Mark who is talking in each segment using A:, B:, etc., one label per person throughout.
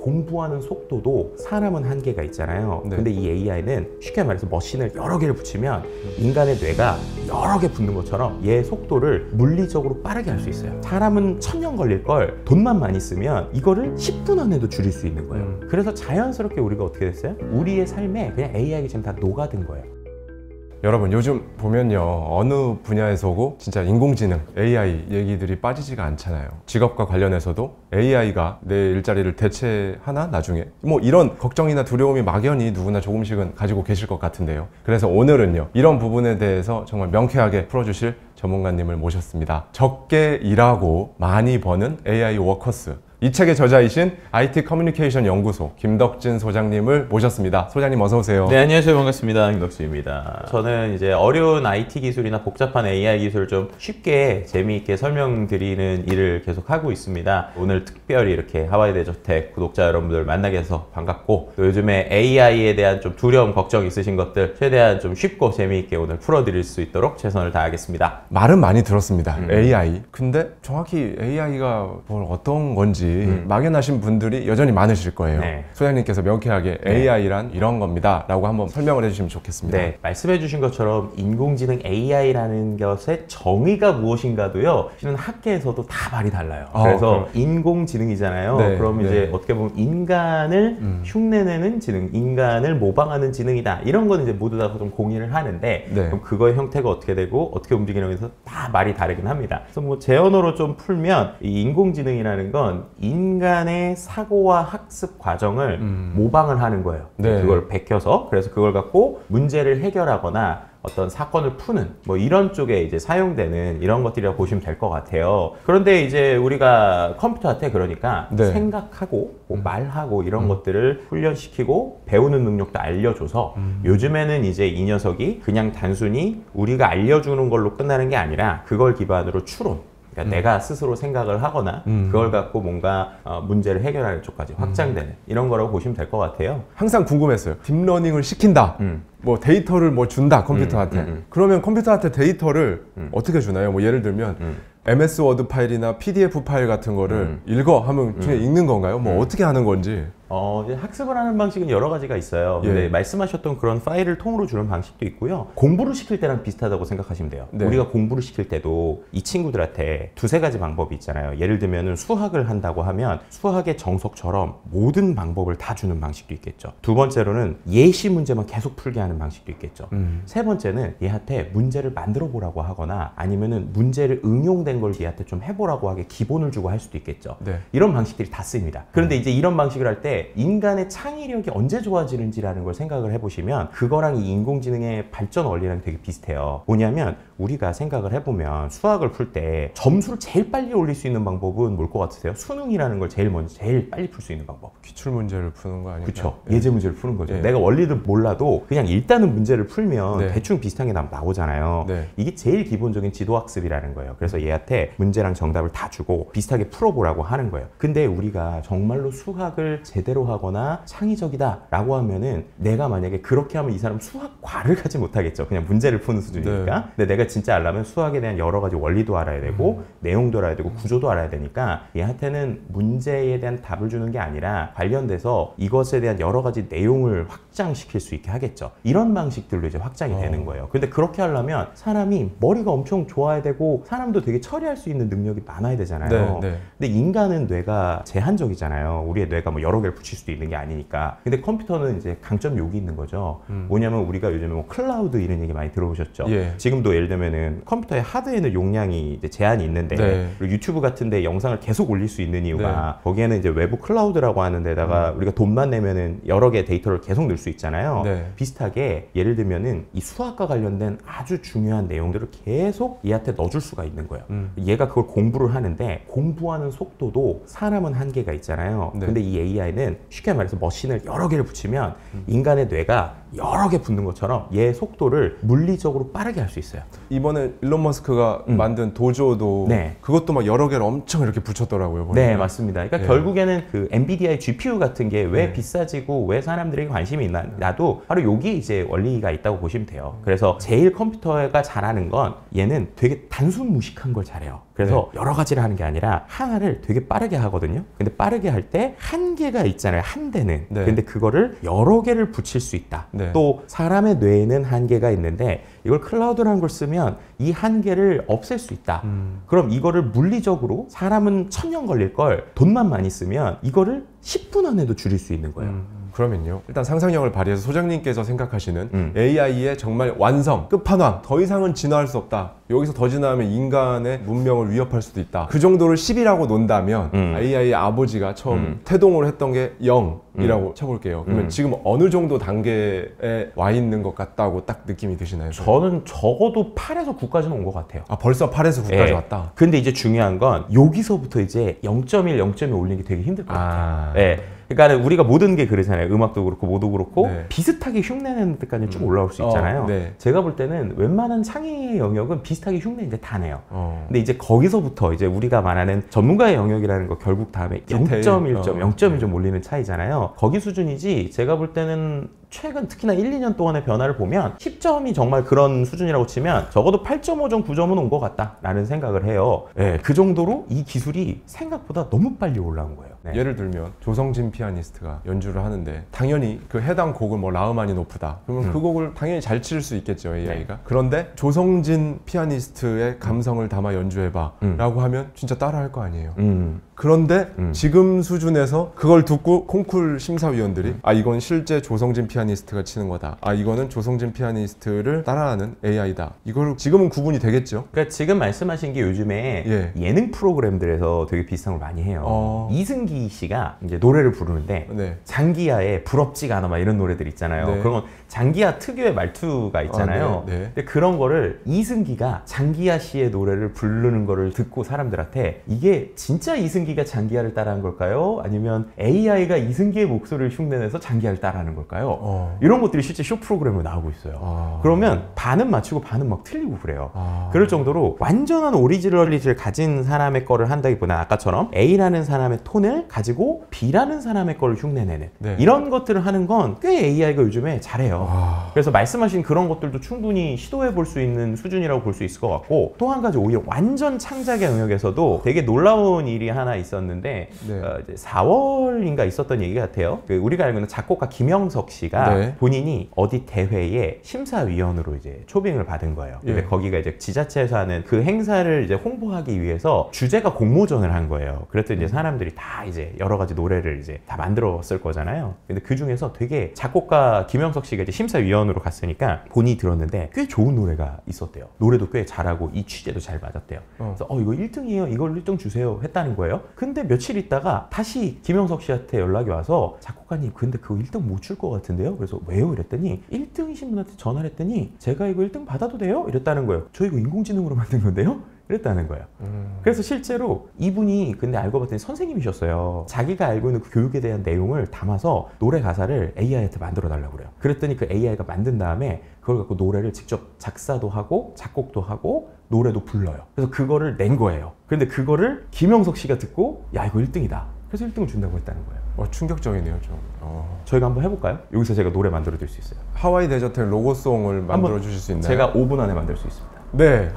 A: 공부하는 속도도 사람은 한계가 있잖아요. 근데 이 AI는 쉽게 말해서 머신을 여러 개를 붙이면 인간의 뇌가 여러 개 붙는 것처럼 얘의 속도를 물리적으로 빠르게 할 수 있어요. 사람은 1000년 걸릴 걸 돈만 많이 쓰면 이거를 10분 안에도 줄일 수 있는 거예요. 그래서 자연스럽게 우리가 어떻게 됐어요? 우리의 삶에 그냥 AI가 지금 다 녹아든 거예요.
B: 여러분 요즘 보면요, 어느 분야에서고 진짜 인공지능, AI 얘기들이 빠지지가 않잖아요. 직업과 관련해서도 AI가 내 일자리를 대체하나 나중에, 뭐 이런 걱정이나 두려움이 막연히 누구나 조금씩은 가지고 계실 것 같은데요. 그래서 오늘은요, 이런 부분에 대해서 정말 명쾌하게 풀어주실 전문가님을 모셨습니다. 적게 일하고 많이 버는 AI 워커스, 이 책의 저자이신 IT 커뮤니케이션 연구소 김덕진 소장님을 모셨습니다. 소장님 어서 오세요.
A: 네, 안녕하세요. 반갑습니다. 김덕진입니다. 저는 이제 어려운 IT 기술이나 복잡한 AI 기술을 좀 쉽게 재미있게 설명드리는 일을 계속 하고 있습니다. 오늘 특별히 이렇게 하와이 대저택 구독자 여러분들 만나게 해서 반갑고, 또 요즘에 AI에 대한 좀 두려움, 걱정 있으신 것들 최대한 좀 쉽고 재미있게 오늘 풀어드릴 수 있도록 최선을 다하겠습니다.
B: 말은 많이 들었습니다. AI. 근데 정확히 AI가 뭘 어떤 건지 막연하신 분들이 여전히 많으실 거예요. 소장님께서 명쾌하게 AI란 이런 겁니다 라고 한번 설명을 해주시면 좋겠습니다.
A: 네, 말씀해 주신 것처럼 인공지능 AI라는 것의 정의가 무엇인가도요, 실은 학계에서도 다 말이 달라요. 그래서 인공지능이잖아요. 그럼 이제 어떻게 보면 인간을 흉내내는 지능, 인간을 모방하는 지능이다, 이런 거는 이제 모두 다 좀 공유를 하는데, 그럼 그거의 형태가 어떻게 되고 어떻게 움직이는지서 다 말이 다르긴 합니다. 그래서 뭐 제 언어로 좀 풀면, 이 인공지능이라는 건 인간의 사고와 학습 과정을 모방을 하는 거예요. 그걸 베껴서, 그래서 그걸 갖고 문제를 해결하거나 어떤 사건을 푸는 뭐 이런 쪽에 이제 사용되는 이런 것들이라고 보시면 될 것 같아요. 그런데 이제 우리가 컴퓨터한테 그러니까 생각하고 뭐 말하고 이런 것들을 훈련시키고 배우는 능력도 알려줘서 요즘에는 이제 이 녀석이 그냥 단순히 우리가 알려주는 걸로 끝나는 게 아니라 그걸 기반으로 추론, 그러니까 내가 스스로 생각을 하거나 그걸 갖고 뭔가 문제를 해결하는 쪽까지 확장되는 이런 거라고 보시면 될 것 같아요.
B: 항상 궁금했어요. 딥러닝을 시킨다. 뭐 데이터를 뭐 준다 컴퓨터한테. 그러면 컴퓨터한테 데이터를 어떻게 주나요? 뭐 예를 들면 MS 워드 파일이나 PDF 파일 같은 거를 읽어 하면 그냥 읽는 건가요? 뭐 어떻게 하는 건지.
A: 이제 학습을 하는 방식은 여러 가지가 있어요. 근데 말씀하셨던 그런 파일을 통으로 주는 방식도 있고요. 공부를 시킬 때랑 비슷하다고 생각하시면 돼요. 우리가 공부를 시킬 때도 이 친구들한테 두세 가지 방법이 있잖아요. 예를 들면 수학을 한다고 하면 수학의 정석처럼 모든 방법을 다 주는 방식도 있겠죠. 두 번째로는 예시 문제만 계속 풀게 하는 방식도 있겠죠. 세 번째는 얘한테 문제를 만들어 보라고 하거나 아니면은 문제를 응용된 걸 얘한테 좀 해보라고 하게 기본을 주고 할 수도 있겠죠. 이런 방식들이 다 쓰입니다. 그런데 이제 이런 방식을 할 때 인간의 창의력이 언제 좋아지는지라는 걸 생각을 해보시면 그거랑 이 인공지능의 발전 원리랑 되게 비슷해요. 뭐냐면 우리가 생각을 해보면 수학을 풀 때 점수를 제일 빨리 올릴 수 있는 방법은 뭘 것 같으세요? 수능이라는 걸 제일 빨리 풀 수 있는 방법.
B: 기출 문제를 푸는 거 아닌가요?
A: 그렇죠. 예제 문제를 푸는 거죠. 내가 원리를 몰라도 그냥 일단은 문제를 풀면 대충 비슷한 게 나오잖아요. 이게 제일 기본적인 지도학습이라는 거예요. 그래서 얘한테 문제랑 정답을 다 주고 비슷하게 풀어보라고 하는 거예요. 근데 우리가 정말로 수학을 제대로 하거나 창의적이다 라고 하면은 내가 만약에 그렇게 하면 이 사람 수학과를 가지 못하겠죠. 그냥 문제를 푸는 수준이니까. 근데 내가 진짜 알려면 수학에 대한 여러 가지 원리도 알아야 되고 내용도 알아야 되고 구조도 알아야 되니까 얘한테는 문제에 대한 답을 주는 게 아니라 관련돼서 이것에 대한 여러 가지 내용을 확장시킬 수 있게 하겠죠. 이런 방식들로 이제 확장이 되는 거예요. 근데 그렇게 하려면 사람이 머리가 엄청 좋아야 되고 사람도 되게 처리할 수 있는 능력이 많아야 되잖아요. 근데 인간은 뇌가 제한적이잖아요. 우리의 뇌가 뭐 여러 개를 붙일 수도 있는 게 아니니까. 근데 컴퓨터는 이제 강점이 여기 있는 거죠. 뭐냐면 우리가 요즘에 뭐 클라우드 이런 얘기 많이 들어보셨죠? 지금도 예를 들면은 컴퓨터의 하드웨어 용량이 이제 제한이 있는데 그리고 유튜브 같은 데 영상을 계속 올릴 수 있는 이유가 거기에는 이제 외부 클라우드라고 하는 데다가 우리가 돈만 내면은 여러 개의 데이터를 계속 넣을 수 있잖아요. 비슷하게 예를 들면은 이 수학과 관련된 아주 중요한 내용들을 계속 얘한테 넣어줄 수가 있는 거예요. 얘가 그걸 공부를 하는데 공부하는 속도도 사람은 한계가 있잖아요. 근데 이 AI는 쉽게 말해서 머신을 여러 개를 붙이면 인간의 뇌가 여러 개 붙는 것처럼 얘 속도를 물리적으로 빠르게 할 수 있어요.
B: 이번에 일론 머스크가 만든 도조도
A: 네.
B: 그것도 막 여러 개를 엄청 이렇게 붙였더라고요. 보니까.
A: 네, 맞습니다. 그러니까 결국에는 그 엔비디아의 GPU 같은 게 왜 비싸지고 왜 사람들에게 관심이 있나도 바로 여기 이제 원리가 있다고 보시면 돼요. 그래서 제일 컴퓨터가 잘하는 건 얘는 되게 단순 무식한 걸 잘해요. 그래서 여러 가지를 하는 게 아니라 하나를 되게 빠르게 하거든요. 근데 빠르게 할 때 한계가 있잖아요. 한 대는. 근데 그거를 여러 개를 붙일 수 있다. 또 사람의 뇌에는 한계가 있는데 이걸 클라우드라는 걸 쓰면 이 한계를 없앨 수 있다. 그럼 이거를 물리적으로 사람은 1000년 걸릴 걸 돈만 많이 쓰면 이거를 10분 안에도 줄일 수 있는 거예요.
B: 그러면요. 일단 상상력을 발휘해서 소장님께서 생각하시는 AI의 정말 완성, 끝판왕, 더 이상은 진화할 수 없다. 여기서 더 진화하면 인간의 문명을 위협할 수도 있다. 그 정도를 10이라고 논다면 AI의 아버지가 처음 태동을 했던 게 0이라고 쳐볼게요. 그러면 지금 어느 정도 단계에 와 있는 것 같다고 딱 느낌이 드시나요?
A: 저는 적어도 8에서 9까지는 온 것 같아요.
B: 아, 벌써 8에서 9까지 왔다?
A: 근데 이제 중요한 건 여기서부터 이제 0.1, 0.2 올리는 게 되게 힘들 것 같아요. 네. 그러니까 우리가 모든 게 그러잖아요. 음악도 그렇고 뭐도 그렇고 비슷하게 흉내내는 데까지 쭉 올라올 수 있잖아요. 제가 볼 때는 웬만한 창의 영역은 비슷하게 흉내 이제 다 내요. 근데 이제 거기서부터 이제 우리가 말하는 전문가의 영역이라는 거 결국 다음에 0.1점, 0.1 좀 올리는 차이잖아요. 거기 수준이지 제가 볼 때는 최근 특히나 1, 2년 동안의 변화를 보면 10점이 정말 그런 수준이라고 치면 적어도 8.5점, 9점은 온 것 같다라는 생각을 해요. 네, 그 정도로 이 기술이 생각보다 너무 빨리 올라온 거예요. 네.
B: 예를 들면 조성진 피아니스트가 연주를 하는데 당연히 그 해당 곡을 뭐 라흐마니노프다. 그러면 그 곡을 당연히 잘 칠 수 있겠죠, AI가. 그런데 조성진 피아니스트의 감성을 담아 연주해봐 라고 하면 진짜 따라할 거 아니에요. 그런데 지금 수준에서 그걸 듣고 콩쿨 심사위원들이 아, 이건 실제 조성진 피아니스트가 치는 거다. 아, 이거는 조성진 피아니스트를 따라하는 AI다. 이걸 지금은 구분이 되겠죠.
A: 그러니까 지금 말씀하신 게 요즘에 예능 프로그램들에서 되게 비슷한 걸 많이 해요. 이승기 씨가 이제 노래를 부르는데 장기하의 부럽지가 않아 막 이런 노래들 있잖아요. 그런 건 장기하 특유의 말투가 있잖아요. 근데 그런 거를 이승기가 장기하 씨의 노래를 부르는 거를 듣고 사람들한테 이게 진짜 이승기가 장기하를 따라한 걸까요? 아니면 AI가 이승기의 목소리를 흉내내서 장기하를 따라하는 걸까요? 이런 것들이 실제 쇼 프로그램으로 나오고 있어요. 그러면 반은 맞추고 반은 막 틀리고 그래요. 그럴 정도로 완전한 오리지널리티를 가진 사람의 거를 한다기보다 아까처럼 A라는 사람의 톤을 가지고 B라는 사람의 거를 흉내내는 이런 것들을 하는 건 꽤 AI가 요즘에 잘해요. 그래서 말씀하신 그런 것들도 충분히 시도해 볼 수 있는 수준이라고 볼 수 있을 것 같고, 또 한 가지 오히려 완전 창작의 영역에서도 되게 놀라운 일이 하나 있었는데 이제 4월인가 있었던 얘기 같아요. 우리가 알고 있는 작곡가 김영석 씨가 본인이 어디 대회에 심사위원으로 이제 초빙을 받은 거예요. 근데 거기가 이제 지자체에서 하는 그 행사를 이제 홍보하기 위해서 주제가 공모전을 한 거예요. 그랬더니 이제 사람들이 다 이제 여러 가지 노래를 이제 다 만들었을 거잖아요. 근데 그 중에서 되게 작곡가 김영석 씨가 이제 심사위원으로 갔으니까 본인이 들었는데 꽤 좋은 노래가 있었대요. 노래도 꽤 잘하고 이 취재도 잘 맞았대요. 그래서 이거 1등이에요. 이걸 1등 주세요. 했다는 거예요. 근데 며칠 있다가 다시 김영석 씨한테 연락이 와서 작곡가님 근데 그거 1등 못 줄 것 같은데요? 그래서 왜요? 이랬더니 1등이신 분한테 전화를 했더니 제가 이거 1등 받아도 돼요? 이랬다는 거예요. 저 이거 인공지능으로 만든 건데요? 이랬다는 거예요. 그래서 실제로 이분이 근데 알고 봤더니 선생님이셨어요. 자기가 알고 있는 그 교육에 대한 내용을 담아서 노래 가사를 AI한테 만들어 달라고 그래요. 그랬더니 그 AI가 만든 다음에 그걸 갖고 노래를 직접 작사도 하고 작곡도 하고 노래도 불러요. 그래서 그거를 낸 거예요. 근데 그거를 김영석 씨가 듣고 야 이거 1등이다. 그래서 1등을 준다고 했다는 거예요.
B: 충격적이네요, 좀.
A: 저희가 한번 해볼까요? 여기서 제가 노래 만들어 줄 수 있어요.
B: 하와이 데저트 로고송을 만들어 주실 수 있나요?
A: 제가 5분 안에 만들 수 있습니다.
B: 네.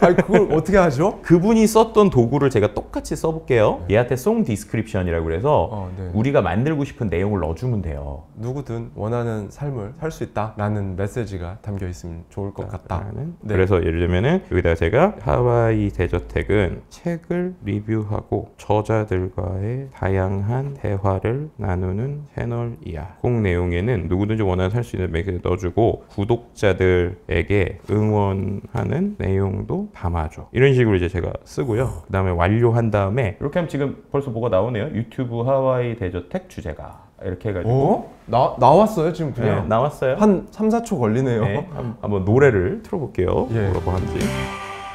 B: 아니, 그걸 어떻게 하죠?
A: 그분이 썼던 도구를 제가 똑같이 써볼게요. 얘한테 송 디스크립션이라고 그래서 우리가 만들고 싶은 내용을 넣어주면 돼요.
B: 누구든 원하는 삶을 살 수 있다 라는 메시지가 담겨 있으면 좋을 것 같다.
A: 그래서 예를 들면은 여기다가 제가 하와이 데저텍은 책을 리뷰하고 저자들과의 다양한 대화를 나누는 채널이야. 꼭 내용에는 누구든지 원하는 살 수 있는 메시지를 넣어주고 구독자들에게 응원하는 내용도 담아줘. 이런 식으로 이제 제가 쓰고요. 그 다음에 완료한 다음에 이렇게 하면 지금 벌써 뭐가 나오네요. 유튜브 하와이 데저텍 주제가 이렇게 해가지고
B: 나왔어요 지금 그냥?
A: 네, 나왔어요.
B: 한 3, 4초 걸리네요.
A: 네, 한번 노래를 틀어볼게요. 뭐라고 하는지.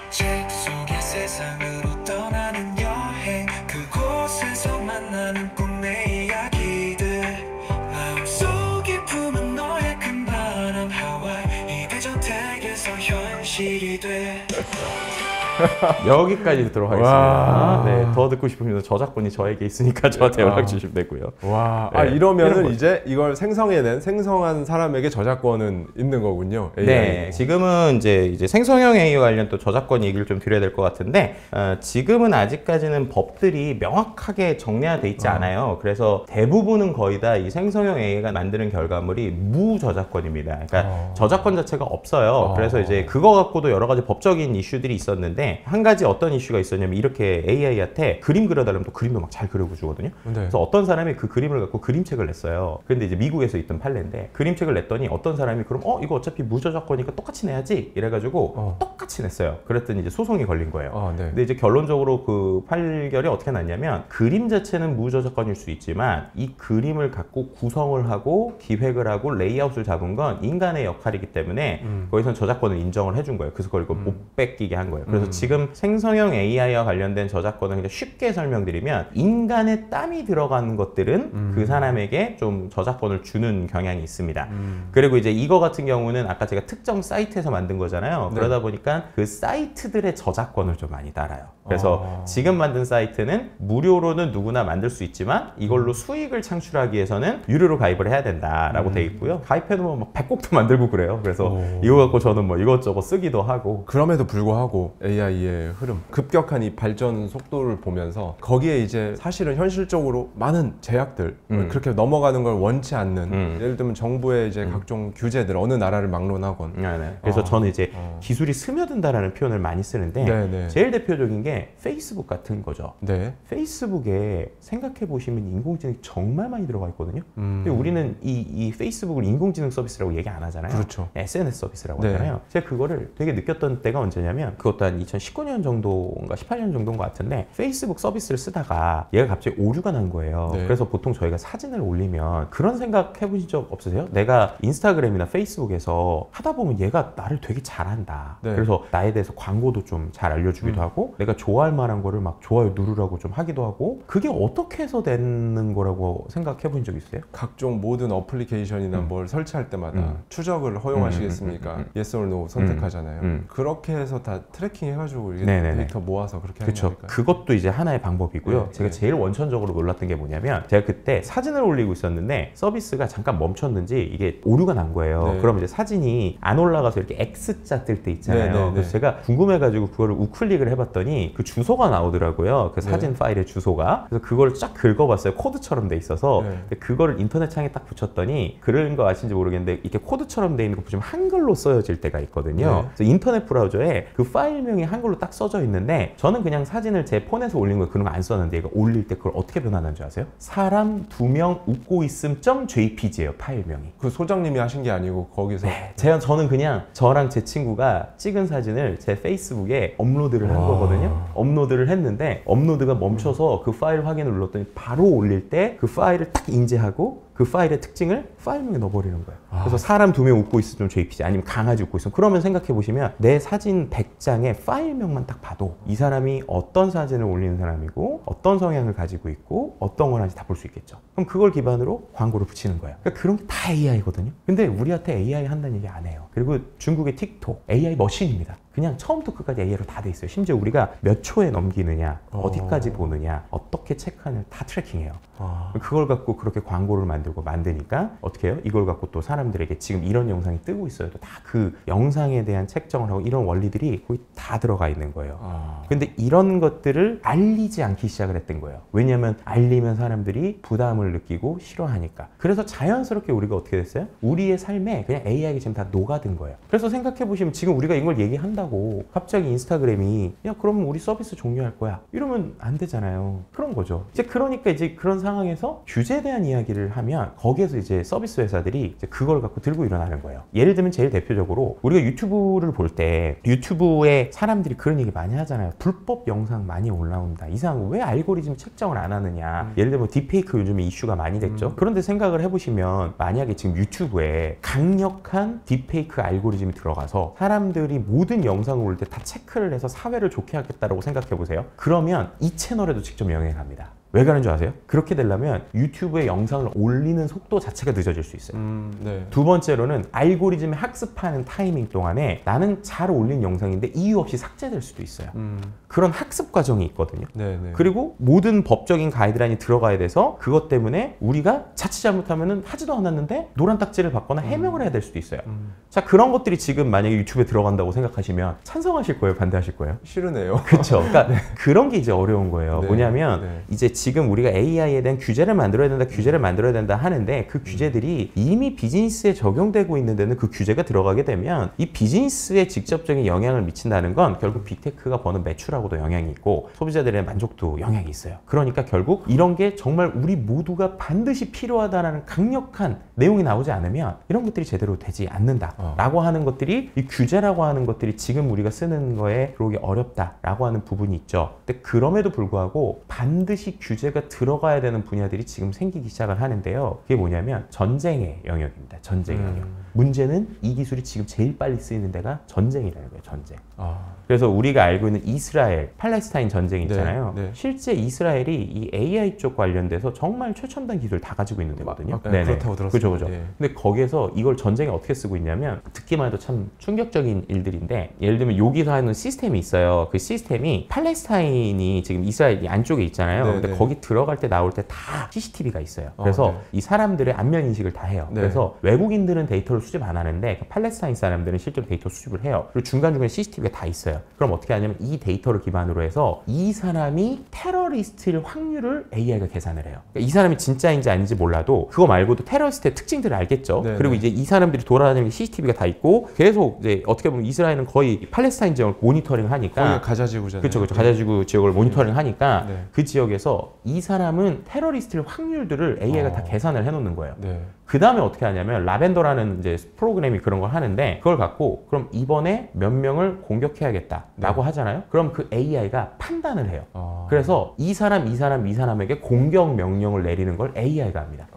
C: 책 속의 세상으로 떠나는 여행, 그곳에서 만나는 꿈의 이야기들, 마음속에 품은 너의 큰 바람
A: 여기까지 듣도록 하겠습니다. 네, 더 듣고 싶으면 저작권이 저에게 있으니까 저한테 연락 주시면 되고요.
B: 와,
A: 네,
B: 이러면은 이제 이걸 생성한 사람에게 저작권은 있는 거군요. AI.
A: 네, 지금은 이제 생성형 AI 관련 또 저작권 얘기를 좀 드려야 될 것 같은데, 지금은 아직까지는 법들이 명확하게 정리가 돼 있지 않아요. 그래서 대부분은 거의 다 이 생성형 AI가 만드는 결과물이 무저작권입니다. 그러니까 저작권 자체가 없어요. 그래서 이제 그거 갖고도 여러 가지 법적인 이슈들이 있었는데, 한 가지 어떤 이슈가 있었냐면, 이렇게 AI한테 그림 그려달라면 또 그림도 막 잘 그려주거든요.
B: 네.
A: 그래서 어떤 사람이 그 그림을 갖고 그림책을 냈어요. 근데 이제 미국에서 있던 판례인데, 그림책을 냈더니 어떤 사람이 그럼 이거 어차피 무저작권이니까 똑같이 내야지 이래가지고 똑같이 냈어요. 그랬더니 이제 소송이 걸린 거예요.
B: 네.
A: 근데 이제 결론적으로 그 판결이 어떻게 났냐면, 그림 자체는 무저작권일 수 있지만 이 그림을 갖고 구성을 하고 기획을 하고 레이아웃을 잡은 건 인간의 역할이기 때문에 거기선 저작권을 인정을 해준 거예요. 그래서 그걸 못 뺏기게 한 거예요. 그래서 지금 생성형 AI와 관련된 저작권을 그냥 쉽게 설명드리면, 인간의 땀이 들어간 것들은 그 사람에게 좀 저작권을 주는 경향이 있습니다. 그리고 이제 이거 같은 경우는 아까 제가 특정 사이트에서 만든 거잖아요.
B: 네.
A: 그러다 보니까 그 사이트들의 저작권을 좀 많이 따라요. 그래서 지금 만든 사이트는 무료로는 누구나 만들 수 있지만 이걸로 수익을 창출하기 위해서는 유료로 가입을 해야 된다라고 돼 있고요. 가입해놓으면 막 100곡도 만들고 그래요. 그래서 이거 갖고 저는 뭐 이것저것 쓰기도 하고.
B: 그럼에도 불구하고 AI의 흐름, 급격한 이 발전 속도를 보면서 거기에 이제 사실은 현실적으로 많은 제약들, 그렇게 넘어가는 걸 원치 않는, 예를 들면 정부의 이제 각종 규제들, 어느 나라를 막론하건.
A: 네. 그래서 저는 이제 기술이 스며든다라는 표현을 많이 쓰는데,
B: 네네.
A: 제일 대표적인 게 페이스북 같은 거죠.
B: 네.
A: 페이스북에 생각해 보시면 인공지능이 정말 많이 들어가 있거든요. 근데 우리는 이 페이스북을 인공지능 서비스라고 얘기 안 하잖아요.
B: 그렇죠.
A: SNS 서비스라고
B: 네.
A: 하잖아요. 제가 그거를 되게 느꼈던 때가 언제냐면, 그것도 한 2019년 정도인가 18년 정도인 것 같은데, 페이스북 서비스를 쓰다가 얘가 갑자기 오류가 난 거예요.
B: 네.
A: 그래서 보통 저희가 사진을 올리면 그런 생각 해보신 적 없으세요? 내가 인스타그램이나 페이스북에서 하다 보면 얘가 나를 되게 잘한다.
B: 네.
A: 그래서 나에 대해서 광고도 좀 잘 알려주기도 하고, 내가 좋아할 만한 거를 막 좋아요 누르라고 좀 하기도 하고, 그게 어떻게 해서 되는 거라고 생각해 본 적 있어요?
B: 각종 모든 어플리케이션이나 뭘 설치할 때마다 추적을 허용하시겠습니까? Yes or No 선택하잖아요. 그렇게 해서 다 트래킹 해가지고 이게 데이터 모아서 그렇게 하는 거니까.
A: 그것도 이제 하나의 방법이고요.
B: 네,
A: 제가
B: 네.
A: 제일 원천적으로 놀랐던 게 뭐냐면, 제가 그때 사진을 올리고 있었는데 서비스가 잠깐 멈췄는지 이게 오류가 난 거예요.
B: 네.
A: 그럼 이제 사진이 안 올라가서 이렇게 X자 뜰 때 있잖아요.
B: 네, 네, 네.
A: 그래서 제가 궁금해가지고 그거를 우클릭을 해봤더니 그 주소가 나오더라고요. 그 사진 파일의 주소가. 그래서 그걸 쫙 긁어봤어요. 코드처럼 돼 있어서. 근데 그거를 인터넷 창에 딱 붙였더니, 그런 거 아시는지 모르겠는데 이렇게 코드처럼 돼 있는 거 보시면 한글로 써질 때가 있거든요. 그래서 인터넷 브라우저에 그 파일명이 한글로 딱 써져 있는데, 저는 그냥 사진을 제 폰에서 올린 거 그런 거 안 썼는데, 얘가 올릴 때 그걸 어떻게 변환한 줄 아세요? 사람 2명 웃고 있음 .jpg예요, 파일명이.
B: 그 소장님이 하신 게 아니고 거기서.
A: 네, 저는 그냥 저랑 제 친구가 찍은 사진을 제 페이스북에 업로드를 한 거거든요. 업로드를 했는데 업로드가 멈춰서 그 파일 확인을 눌렀더니 바로 올릴 때 그 파일을 딱 인지하고 그 파일의 특징을 파일명에 넣어버리는 거예요. 그래서 사람 2명 웃고 있으면 JPG, 아니면 강아지 웃고 있으면, 그러면 생각해 보시면 내 사진 100장의 파일명만 딱 봐도 이 사람이 어떤 사진을 올리는 사람이고 어떤 성향을 가지고 있고 어떤 걸 하는지 다 볼 수 있겠죠. 그럼 그걸 기반으로 광고를 붙이는 거예요. 그러니까 그런 게 다 AI거든요. 근데 우리한테 AI 한다는 얘기 안 해요. 그리고 중국의 틱톡 AI 머신입니다. 그냥 처음부터 끝까지 AI로 다 돼 있어요. 심지어 우리가 몇 초에 넘기느냐, 어디까지 보느냐, 어떻게 체크하느냐 다 트래킹해요. 그걸 갖고 그렇게 광고를 만드니까 어떻게 해요? 이걸 갖고 또 사람들에게 지금 이런 영상이 뜨고 있어요. 또 다 그 영상에 대한 책정을 하고 이런 원리들이 거의 다 들어가 있는 거예요. 근데 이런 것들을 알리지 않기 시작을 했던 거예요. 왜냐하면 알리면 사람들이 부담을 느끼고 싫어하니까. 그래서 자연스럽게 우리가 어떻게 됐어요? 우리의 삶에 그냥 AI가 지금 다 녹아든 거예요. 그래서 생각해 보시면 지금 우리가 이걸 얘기한다고 갑자기 인스타그램이 야 그럼 우리 서비스 종료할 거야 이러면 안 되잖아요. 그런 거죠. 이제 그러니까 이제 그런 상황에서 규제에 대한 이야기를 하면 거기에서 이제 서비스 회사들이 이제 그걸 갖고 들고 일어나는 거예요. 예를 들면 제일 대표적으로 우리가 유튜브를 볼 때 유튜브에 사람들이 그런 얘기 많이 하잖아요. 불법 영상 많이 올라온다. 이상한 왜 알고리즘 책정을 안 하느냐. 예를 들면 딥페이크 요즘에 이슈가 많이 됐죠. 그런데 생각을 해보시면 만약에 지금 유튜브에 강력한 딥페이크 알고리즘이 들어가서 사람들이 모든 영상을 올 때 다 체크를 해서 사회를 좋게 하겠다라고 생각해 보세요. 그러면 이 채널에도 직접 영향을 합니다. 왜 그런 줄 아세요? 그렇게 되려면 유튜브에 영상을 올리는 속도 자체가 늦어질 수 있어요.
B: 네.
A: 두 번째로는 알고리즘이 학습하는 타이밍 동안에 나는 잘 올린 영상인데 이유 없이 삭제될 수도 있어요. 그런 학습 과정이 있거든요.
B: 네네.
A: 그리고 모든 법적인 가이드라인이 들어가야 돼서 그것 때문에 우리가 자칫 잘못하면 하지도 않았는데 노란 딱지를 받거나 해명을 해야 될 수도 있어요. 자, 그런 것들이 지금 만약에 유튜브에 들어간다고 생각하시면 찬성하실 거예요? 반대하실 거예요?
B: 싫으네요.
A: 그렇죠. 그러니까 그런 게 이제 어려운 거예요.
B: 네.
A: 뭐냐면
B: 네.
A: 이제 지금 우리가 AI에 대한 규제를 만들어야 된다 하는데 그 규제들이 이미 비즈니스에 적용되고 있는 데는 그 규제가 들어가게 되면 이 비즈니스에 직접적인 영향을 미친다는 건 결국 빅테크가 버는 매출하고도 영향이 있고 소비자들의 만족도 영향이 있어요. 그러니까 결국 이런 게 정말 우리 모두가 반드시 필요하다는 강력한 내용이 나오지 않으면 이런 것들이 제대로 되지 않는다라고 하는 것들이 이 규제라고 하는 것들이 지금 우리가 쓰는 거에 들어오기 어렵다라고 하는 부분이 있죠. 근데 그럼에도 불구하고 반드시 규제가 들어가야 되는 분야들이 지금 생기기 시작을 하는데요. 그게 뭐냐면 전쟁의 영역입니다. 전쟁의 영역. 문제는 이 기술이 지금 제일 빨리 쓰이는 데가 전쟁이라는 거예요. 전쟁. 그래서 우리가 알고 있는 이스라엘, 팔레스타인 전쟁 있잖아요.
B: 네, 네.
A: 실제 이스라엘이 이 AI 쪽 관련돼서 정말 최첨단 기술 다 가지고 있는 데거든요.
B: 네, 그렇다고 들었습니다.
A: 그죠.
B: 네.
A: 근데 거기에서 이걸 전쟁에 어떻게 쓰고 있냐면 듣기만 해도 참 충격적인 일들인데 예를 들면 여기서 하는 시스템이 있어요. 그 시스템이 팔레스타인이 지금 이스라엘 안쪽에 있잖아요.
B: 네,
A: 근데
B: 네.
A: 거기 들어갈 때 나올 때 다 CCTV가 있어요. 그래서
B: 네.
A: 이 사람들의 안면 인식을 다 해요.
B: 네.
A: 그래서 외국인들은 데이터를 수집 안 하는데 그 팔레스타인 사람들은 실제로 데이터 수집을 해요. 그리고 중간중간에 CCTV가 다 있어요. 그럼 어떻게 하냐면 이 데이터를 기반으로 해서 이 사람이 테러리스트일 확률을 AI가 계산을 해요. 그러니까 이 사람이 진짜인지 아닌지 몰라도 그거 말고도 테러리스트의 특징들을 알겠죠.
B: 네,
A: 그리고
B: 네.
A: 이제 이 사람들이 돌아다니는 CCTV가 다 있고 계속 이제 어떻게 보면 이스라엘은 거의 팔레스타인 지역을 모니터링 하니까
B: 거기가 가자지구잖아요.
A: 그렇죠. 가자지구 지역을 모니터링 하니까
B: 네.
A: 그 지역에서 이 사람은 테러리스트일 확률들을 AI가 다 계산을 해놓는 거예요.
B: 네.
A: 그 다음에 어떻게 하냐면 라벤더라는 이제 프로그램이 그런 걸 하는데 그걸 갖고 그럼 이번에 몇 명을 공격해야겠다라고 하잖아요. 그럼 그 AI가 판단을 해요. 그래서 이 사람에게 공격 명령을 내리는 걸 AI가 합니다.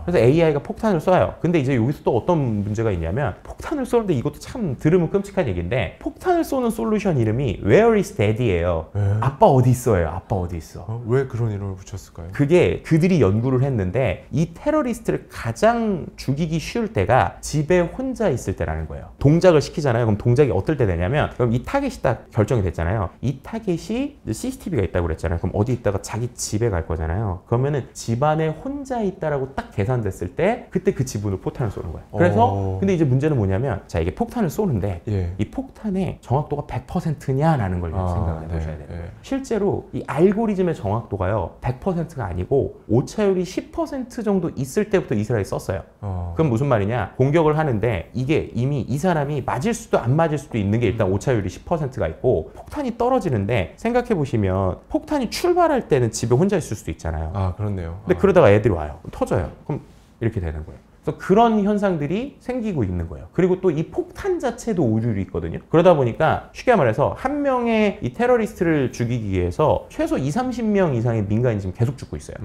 A: 그래서 AI가 폭탄을 쏴요. 근데 이제 여기서 또 어떤 문제가 있냐면 폭탄을 쏘는데 이것도 참 들으면 끔찍한 얘기인데 폭탄을 쏘는 솔루션 이름이 Where is Daddy예요. 아빠 어디 있어요? 아빠 어디 있어?
B: 왜 그런 이름을 붙였을까요?
A: 그게 그들이 연구를 했는데 이 테러리스트를 가장 죽이기 쉬울 때가 집에 혼자 있을 때라는 거예요. 동작을 시키잖아요. 그럼 동작이 어떨 때 되냐면 그럼 이 타겟이 딱 결정이 됐잖아요. 이 타겟이 CCTV가 있다고 그랬잖아요. 그럼 어디 있다가 자기 집에 갈 거잖아요. 그러면은 집안에 혼자 있다라고 딱 계산됐을 때 그때 그 집으로 포탄을 쏘는 거예요. 그래서 근데 이제 문제는 뭐냐면 자 이게 폭탄을 쏘는데 이 폭탄의 정확도가 100%냐라는 걸 생각해 보셔야 돼요. 실제로 이 알고리즘의 정확도가요 100%가 아니고 오차율이 10% 정도 있을 때부터 이스라엘이 썼어요. 그럼 무슨 말이냐? 공격을 하는데 이게 이미 이 사람이 맞을 수도 안 맞을 수도 있는 게 일단 오차율이 10%가 있고 폭탄이 떨어지는데 생각해 보시면 폭탄이 출발할 때는 집에 혼자 있을 수도 있잖아요.
B: 그렇네요.
A: 근데 그러다가 애들이 와요. 터져요. 그럼 이렇게 되는 거예요. 그래서 그런 현상들이 생기고 있는 거예요. 그리고 또 이 폭탄 자체도 오류이 있거든요. 그러다 보니까 쉽게 말해서 한 명의 이 테러리스트를 죽이기 위해서 최소 20-30명 이상의 민간인이 지금 계속 죽고 있어요.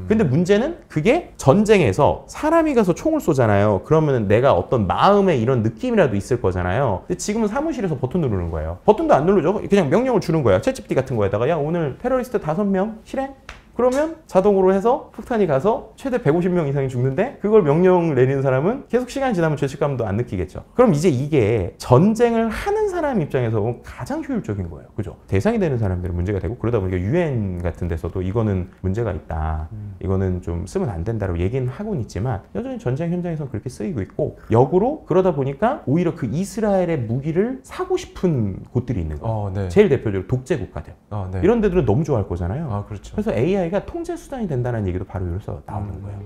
A: 근데 문제는 그게 전쟁에서 사람이 가서 총을 쏘잖아요. 그러면 내가 어떤 마음의 이런 느낌이라도 있을 거잖아요. 근데 지금은 사무실에서 버튼 누르는 거예요. 버튼도 안 누르죠. 그냥 명령을 주는 거예요. 챗GPT 같은 거에다가 야 오늘 테러리스트 5명 실행? 그러면 자동으로 해서 폭탄이 가서 최대 150명 이상이 죽는데 그걸 명령을 내리는 사람은 계속 시간이 지나면 죄책감도 안 느끼겠죠. 그럼 이제 이게 전쟁을 하는 사람 입장에서 보면 가장 효율적인 거예요. 그죠? 대상이 되는 사람들은 문제가 되고 그러다 보니까 UN 같은 데서도 이거는 문제가 있다. 이거는 좀 쓰면 안 된다고 얘기는 하고는 있지만 여전히 전쟁 현장에서 그렇게 쓰이고 있고 역으로 그러다 보니까 오히려 그 이스라엘의 무기를 사고 싶은 곳들이 있는 거예요. 제일 대표적으로 독재 국가들. 이런 데들은 너무 좋아할 거잖아요.
B: 그렇죠.
A: 그래서 AI가 통제 수단이 된다는 얘기도 바로 여기서 나오는 거예요.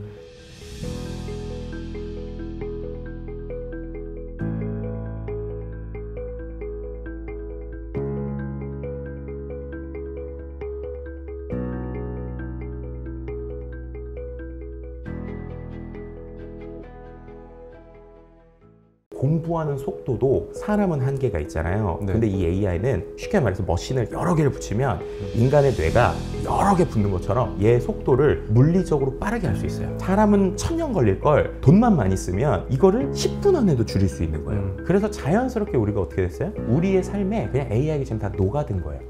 A: 공부하는 속도도 사람은 한계가 있잖아요. 근데 이 AI는 쉽게 말해서 머신을 여러 개를 붙이면 인간의 뇌가 여러 개 붙는 것처럼 얘 속도를 물리적으로 빠르게 할 수 있어요. 사람은 1000년 걸릴 걸 돈만 많이 쓰면 이거를 10분 안에도 줄일 수 있는 거예요. 그래서 자연스럽게 우리가 어떻게 됐어요? 우리의 삶에 그냥 AI가 지금 다 녹아든 거예요.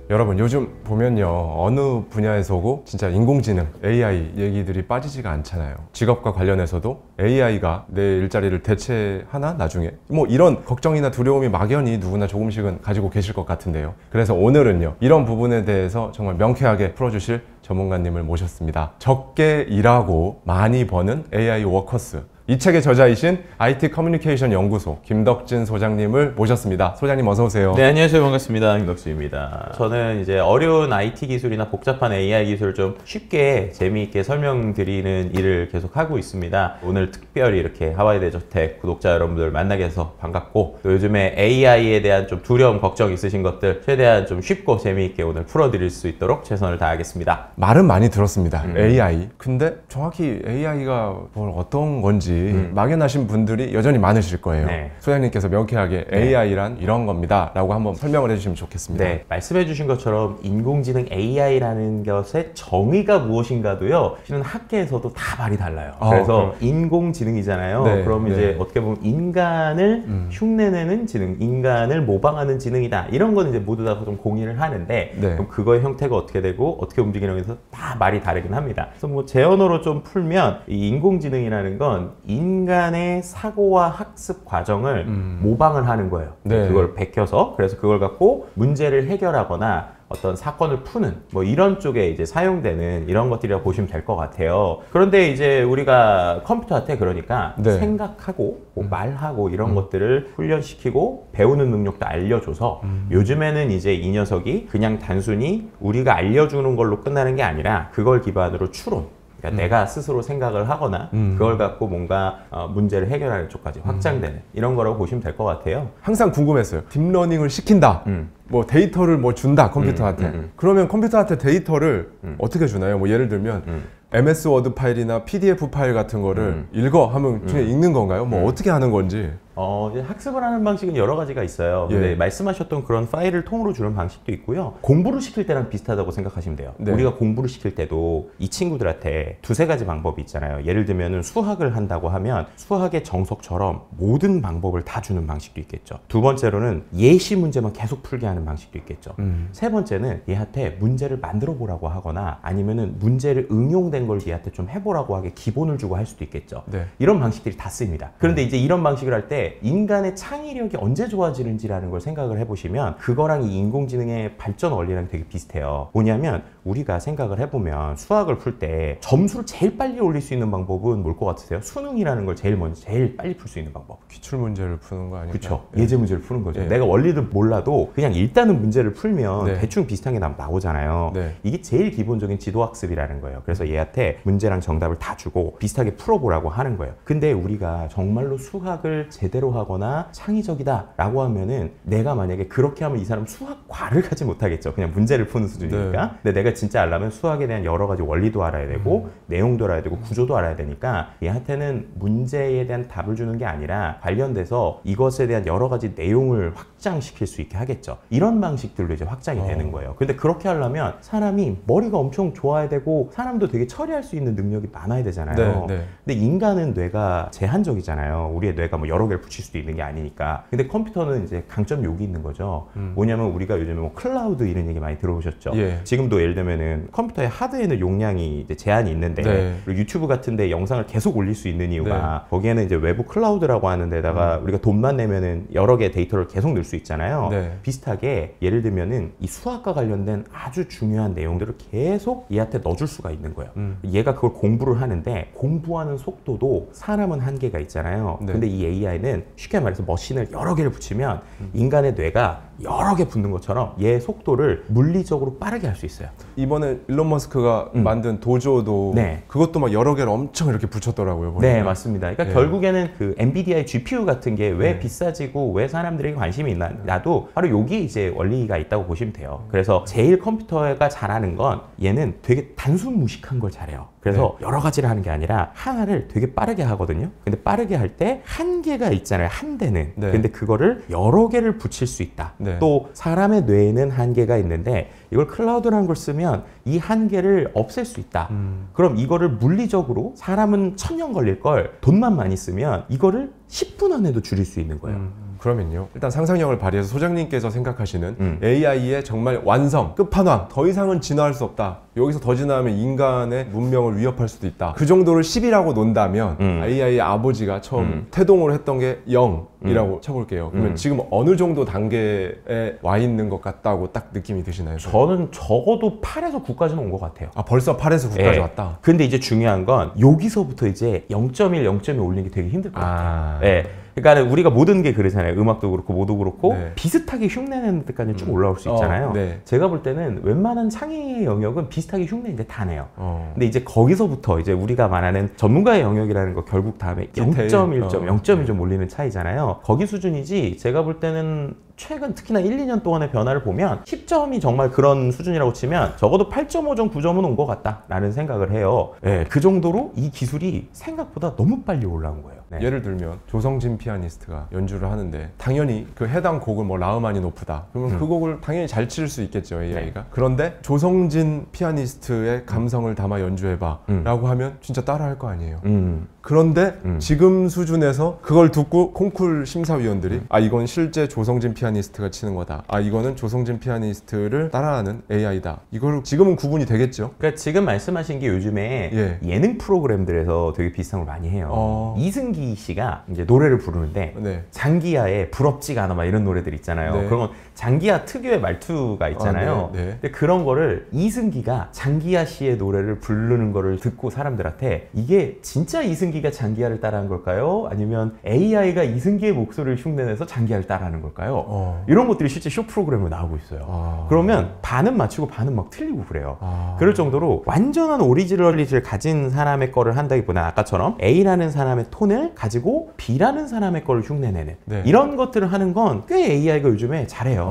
B: 여러분 요즘 보면요, 어느 분야에서고 진짜 인공지능, AI 얘기들이 빠지지가 않잖아요. 직업과 관련해서도 AI가 내 일자리를 대체하나 나중에, 뭐 이런 걱정이나 두려움이 막연히 누구나 조금씩은 가지고 계실 것 같은데요. 그래서 오늘은요, 이런 부분에 대해서 정말 명쾌하게 풀어주실 전문가님을 모셨습니다. 적게 일하고 많이 버는 AI 워커스, 이 책의 저자이신 IT 커뮤니케이션 연구소 김덕진 소장님을 모셨습니다. 소장님 어서 오세요.
A: 네, 안녕하세요. 반갑습니다. 김덕진입니다. 저는 이제 어려운 IT 기술이나 복잡한 AI 기술을 좀 쉽게 재미있게 설명드리는 일을 계속 하고 있습니다. 오늘 특별히 이렇게 하와이 대저택 구독자 여러분들 만나게 해서 반갑고, 또 요즘에 AI에 대한 좀 두려움, 걱정 있으신 것들 최대한 좀 쉽고 재미있게 오늘 풀어드릴 수 있도록 최선을 다하겠습니다.
B: 말은 많이 들었습니다. AI. 근데 정확히 AI가 뭘 어떤 건지 막연하신 분들이 여전히 많으실 거예요.
A: 네.
B: 소장님께서 명쾌하게 AI란 이런 겁니다 라고 한번 설명을 해주시면 좋겠습니다.
A: 네, 말씀해 주신 것처럼 인공지능 AI라는 것의 정의가 무엇인가도요, 실은 학계에서도 다 말이 달라요. 그래서 인공지능이잖아요.
B: 네,
A: 그럼 이제 어떻게 보면 인간을 흉내내는 지능, 인간을 모방하는 지능이다, 이런 거는 이제 모두 다 좀 공유를 하는데, 그럼 그거의 형태가 어떻게 되고 어떻게 움직이는 것에서 다 말이 다르긴 합니다. 그래서 뭐 제 언어로 좀 풀면, 이 인공지능이라는 건 인간의 사고와 학습 과정을 모방을 하는 거예요. 그걸 베껴서, 그래서 그걸 갖고 문제를 해결하거나 어떤 사건을 푸는 뭐 이런 쪽에 이제 사용되는 이런 것들이라고 보시면 될 것 같아요. 그런데 이제 우리가 컴퓨터한테 그러니까 생각하고 뭐 말하고 이런 것들을 훈련시키고 배우는 능력도 알려줘서 요즘에는 이제 이 녀석이 그냥 단순히 우리가 알려주는 걸로 끝나는 게 아니라 그걸 기반으로 추론, 그러니까 내가 스스로 생각을 하거나 그걸 갖고 뭔가 문제를 해결하는 쪽까지 확장되는 이런 거라고 보시면 될 것 같아요.
B: 항상 궁금했어요. 딥러닝을 시킨다. 뭐 데이터를 뭐 준다 컴퓨터한테. 그러면 컴퓨터한테 데이터를 어떻게 주나요? 뭐 예를 들면 MS 워드 파일이나 PDF 파일 같은 거를 읽어 하면 그냥 읽는 건가요? 뭐 어떻게 하는 건지.
A: 이제 학습을 하는 방식은 여러 가지가 있어요. 근데 말씀하셨던 그런 파일을 통으로 주는 방식도 있고요. 공부를 시킬 때랑 비슷하다고 생각하시면 돼요. 우리가 공부를 시킬 때도 이 친구들한테 두세 가지 방법이 있잖아요. 예를 들면 수학을 한다고 하면 수학의 정석처럼 모든 방법을 다 주는 방식도 있겠죠. 두 번째로는 예시 문제만 계속 풀게 하는 방식도 있겠죠. 세 번째는 얘한테 문제를 만들어 보라고 하거나 아니면은 문제를 응용된 걸 얘한테 좀 해보라고 하게 기본을 주고 할 수도 있겠죠. 이런 방식들이 다 쓰입니다. 그런데 이제 이런 방식을 할 때 인간의 창의력이 언제 좋아지는지라는 걸 생각을 해보시면 그거랑 이 인공지능의 발전 원리랑 되게 비슷해요. 뭐냐면 우리가 생각을 해보면 수학을 풀 때 점수를 제일 빨리 올릴 수 있는 방법은 뭘 것 같으세요? 수능이라는 걸 제일 빨리 풀 수 있는 방법.
B: 기출 문제를 푸는 거 아닐까요?
A: 그렇죠. 예제 문제를 푸는 거죠. 내가 원리를 몰라도 그냥 일단은 문제를 풀면 대충 비슷한 게 나오잖아요. 이게 제일 기본적인 지도학습이라는 거예요. 그래서 얘한테 문제랑 정답을 다 주고 비슷하게 풀어보라고 하는 거예요. 근데 우리가 정말로 수학을 제대로 하거나 창의적이다 라고 하면은 내가 만약에 그렇게 하면 이 사람 수학과를 가지 못하겠죠. 그냥 문제를 푸는 수준이니까. 근데 내가 진짜 알려면 수학에 대한 여러 가지 원리도 알아야 되고 내용도 알아야 되고 구조도 알아야 되니까 얘한테는 문제에 대한 답을 주는 게 아니라 관련돼서 이것에 대한 여러 가지 내용을 확장시킬 수 있게 하겠죠. 이런 방식들로 이제 확장이 되는 거예요. 근데 그렇게 하려면 사람이 머리가 엄청 좋아야 되고 사람도 되게 처리할 수 있는 능력이 많아야 되잖아요. 근데 인간은 뇌가 제한적이잖아요. 우리의 뇌가 뭐 여러 개를 붙일 수도 있는 게 아니니까. 근데 컴퓨터는 이제 강점이 여기 있는 거죠. 뭐냐면 우리가 요즘에 뭐 클라우드 이런 얘기 많이 들어보셨죠. 지금도 예를 들면은 컴퓨터의 하드에는 용량이 이제 제한이 있는데 그리고 유튜브 같은데 영상을 계속 올릴 수 있는 이유가 거기에는 이제 외부 클라우드라고 하는 데다가 우리가 돈만 내면은 여러 개의 데이터를 계속 넣을 수 있잖아요. 비슷하게 예를 들면은 이 수학과 관련된 아주 중요한 내용들을 계속 얘한테 넣어줄 수가 있는 거예요. 얘가 그걸 공부를 하는데 공부하는 속도도 사람은 한계가 있잖아요. 근데 이 AI는 쉽게 말해서 머신을 여러 개를 붙이면 인간의 뇌가 여러 개 붙는 것처럼 얘 속도를 물리적으로 빠르게 할 수 있어요.
B: 이번에 일론 머스크가 만든 도조도 그것도 막 여러 개를 엄청 이렇게 붙였더라고요. 보니까.
A: 네, 맞습니다. 그러니까 결국에는 그 엔비디아의 GPU 같은 게 왜 비싸지고 왜 사람들에게 관심이 있나도 바로 여기 이제 원리가 있다고 보시면 돼요. 그래서 제일 컴퓨터가 잘하는 건 얘는 되게 단순 무식한 걸 잘해요. 그래서 여러 가지를 하는 게 아니라 하나를 되게 빠르게 하거든요. 근데 빠르게 할 때 한계가 있잖아요. 한 대는. 근데 그거를 여러 개를 붙일 수 있다. 또 사람의 뇌에는 한계가 있는데 이걸 클라우드라는 걸 쓰면 이 한계를 없앨 수 있다. 그럼 이거를 물리적으로 사람은 1000년 걸릴 걸 돈만 많이 쓰면 이거를 10분 안에도 줄일 수 있는 거예요.
B: 그러면요, 일단 상상력을 발휘해서 소장님께서 생각하시는 AI의 정말 완성, 끝판왕, 더 이상은 진화할 수 없다, 여기서 더 진화하면 인간의 문명을 위협할 수도 있다, 그 정도를 10이라고 논다면 AI의 아버지가 처음 태동을 했던 게 0이라고 쳐볼게요. 그러면 지금 어느 정도 단계에 와 있는 것 같다고 딱 느낌이 드시나요?
A: 저는 적어도 8에서 9까지는 온 것 같아요.
B: 아, 벌써 8에서 9까지 왔다?
A: 근데 이제 중요한 건 여기서부터 이제 0.1, 0.2 올리는 게 되게 힘들 것 같아요. 그러니까 우리가 모든 게 그러잖아요. 음악도 그렇고 뭐도 그렇고 비슷하게 흉내내는 데까지 쭉 올라올 수 있잖아요. 제가 볼 때는 웬만한 창의의 영역은 비슷하게 흉내 이제 다 내요. 근데 이제 거기서부터 이제 우리가 말하는 전문가의 영역이라는 거 결국 다음에 0.1점, 0.1 좀 올리는 차이잖아요. 거기 수준이지 제가 볼 때는 최근 특히나 1, 2년 동안의 변화를 보면 10점이 정말 그런 수준이라고 치면 적어도 8.5점, 9점은 온 것 같다라는 생각을 해요. 그 정도로 이 기술이 생각보다 너무 빨리 올라온 거예요.
B: 예를 들면 조성진 피아니스트가 연주를 하는데 당연히 그 해당 곡을 뭐 라흐마니노프다 그러면 그 곡을 당연히 잘 칠 수 있겠죠, AI가. 그런데 조성진 피아니스트의 감성을 담아 연주해봐 라고 하면 진짜 따라할 거 아니에요. 그런데 지금 수준에서 그걸 듣고 콩쿨 심사위원들이 아, 이건 실제 조성진 피아니스트가 치는 거다, 아, 이거는 조성진 피아니스트를 따라하는 AI다, 이걸 지금은 구분이 되겠죠.
A: 그러니까 지금 말씀하신 게 요즘에 예능 프로그램들에서 되게 비슷한 걸 많이 해요. 이승기 씨가 이제 노래를 부르는데 장기하의 부럽지가 않아 막 이런 노래들 있잖아요. 그런 건 장기하 특유의 말투가 있잖아요. 근데 그런 거를 이승기가 장기하 씨의 노래를 부르는 거를 듣고 사람들한테 이게 진짜 이승기가 장기하를 따라한 걸까요? 아니면 AI가 이승기의 목소리를 흉내내서 장기하를 따라하는 걸까요? 이런 것들이 실제 쇼 프로그램으로 나오고 있어요. 그러면 반은 맞추고 반은 막 틀리고 그래요. 그럴 정도로 완전한 오리지널리티를 가진 사람의 거를 한다기보다는 아까처럼 A라는 사람의 톤을 가지고 B라는 사람의 거를 흉내내는 이런 것들을 하는 건 꽤 AI가 요즘에 잘해요.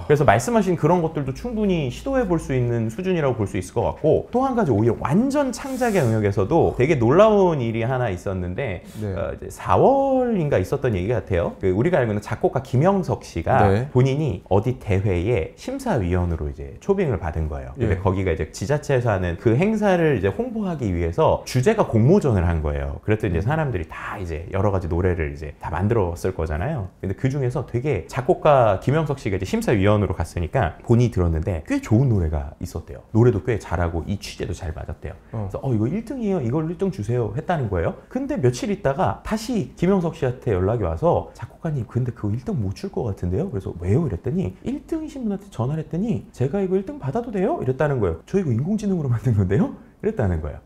A: 그래서 말씀하신 그런 것들도 충분히 시도해 볼 수 있는 수준이라고 볼 수 있을 것 같고, 또 한 가지 오히려 완전 창작의 영역에서도 되게 놀라운 일이 하나 있었는데 이제 4월인가 있었던 얘기 같아요. 우리가 알고 있는 작곡가 김영석 씨가 본인이 어디 대회에 심사위원으로 이제 초빙을 받은 거예요. 근데 거기가 이제 지자체에서 하는 그 행사를 이제 홍보하기 위해서 주제가 공모전을 한 거예요. 그랬더니 이제 사람들이 다 이제 여러 가지 노래를 이제 다 만들었을 거잖아요. 근데 그 중에서 되게 작곡가 김영석 씨가 이제 심사위원으로 갔으니까 본인이 들었는데 꽤 좋은 노래가 있었대요. 노래도 꽤 잘하고 이 취재도 잘 맞았대요. 그래서 이거 1등이에요. 이걸 1등 주세요. 했다는 거예요. 근데 며칠 있다가 다시 김영석 씨한테 연락이 와서 작곡가님 근데 그거 1등 못 줄 것 같은데요? 그래서 왜요? 이랬더니 1등이신 분한테 전화를 했더니 제가 이거 1등 받아도 돼요? 이랬다는 거예요. 저 이거 인공지능으로 만든 건데요? 이랬다는 거예요.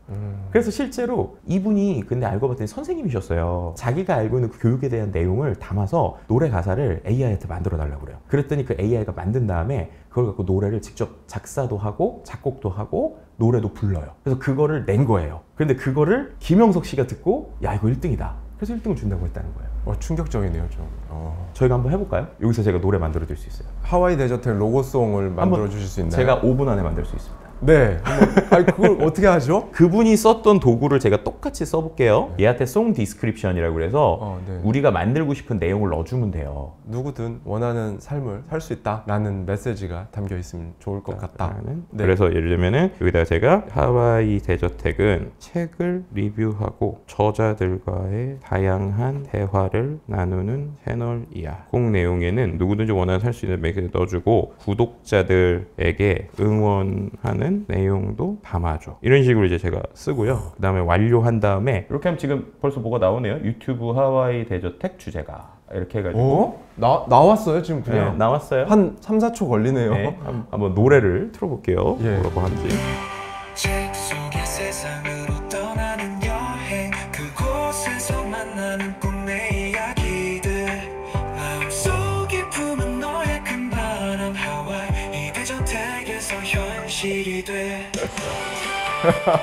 A: 그래서 실제로 이분이 근데 알고 봤더니 선생님이셨어요. 자기가 알고 있는 그 교육에 대한 내용을 담아서 노래 가사를 AI한테 만들어 달라고 그래요. 그랬더니 그 AI가 만든 다음에 그걸 갖고 노래를 직접 작사도 하고 작곡도 하고 노래도 불러요. 그래서 그거를 낸 거예요. 그런데 그거를 김영석 씨가 듣고 야 이거 1등이다. 그래서 1등을 준다고 했다는 거예요.
B: 충격적이네요, 좀.
A: 저희가 한번 해볼까요? 여기서 제가 노래 만들어 줄 수 있어요.
B: 하와이 데저트 로고송을 만들어 주실 수 있나요?
A: 제가 5분 안에 만들 수 있습니다.
B: 네. 아니, 그걸 어떻게 하죠?
A: 그분이 썼던 도구를 제가 똑같이 써볼게요. 얘한테 송 디스크립션이라고 그래서 우리가 만들고 싶은 내용을 넣어주면 돼요.
B: 누구든 원하는 삶을 살 수 있다 라는 메시지가 담겨 있으면 좋을 것 같다.
A: 그래서 예를 들면은 여기다가 제가 하와이 데저텍은 책을 리뷰하고 저자들과의 다양한 대화를 나누는 채널이야. 꼭 내용에는 누구든지 원하는 살 수 있는 메시지를 넣어주고 구독자들에게 응원하는 내용도 담아줘. 이런 식으로 이제 제가 쓰고요. 그 다음에 완료한 다음에 이렇게 하면 지금 벌써 뭐가 나오네요. 유튜브 하와이 데저텍 주제가 이렇게 해가지고
B: 나왔어요 지금 그냥?
A: 네, 나왔어요.
B: 한 3, 4초 걸리네요.
A: 네, 한번 노래를 틀어볼게요. 뭐라고 하는지.
C: 책 속의 세상으로 떠나는 여행, 그곳에서 만나는 꿈의 이야기들, 마음속에 품은 너의 큰 바람, 하와이 데저텍에서 현실이 돼.